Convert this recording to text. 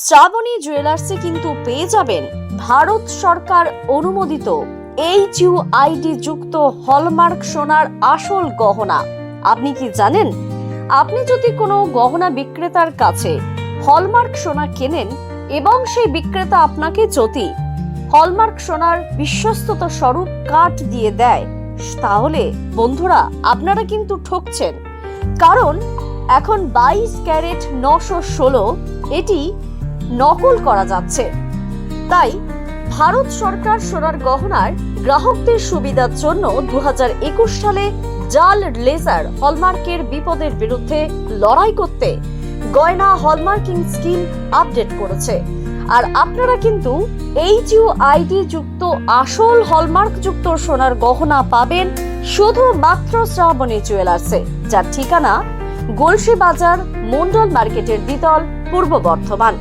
শ্রাবণী জুয়েলার্সে কিন্তু পেয়ে যাবেন ভারত সরকার অনুমোদিত HUID যুক্ত হলমার্ক সোনার আসল গহনা। আপনি কি জানেন, আপনি যদি কোনো গহনা বিক্রেতার কাছে হলমার্ক সোনা কেনেন এবং সেই বিক্রেতা আপনাকে যদি হলমার্ক সোনার বিশ্বস্ততা স্বরূপ কার্ড দিয়ে দেয়, তাহলে বন্ধুরা আপনারা কিন্তু ঠকছেন। কারণ এখন 22 ক্যারেট 916 এটি নকল করা যাচ্ছে। তাই ভারত সরকার সোনার গহনার গ্রাহকদের সুবিধার জন্য 2021 সালে জাল লেজার হলমার্কের বিপদের বিরুদ্ধে লড়াই করতে গয়না হলমার্কিং স্কিম আপডেট করেছে। আর আপনারা কিন্তু HUID যুক্ত আসল হলমার্ক যুক্ত সোনার গহনা পাবেন শুধুমাত্র শ্রাবণী জুয়েলার্সে, যার ঠিকানা গলসি বাজার, মন্ডল মার্কেটের দ্বিতল, পূর্ব বর্ধমান।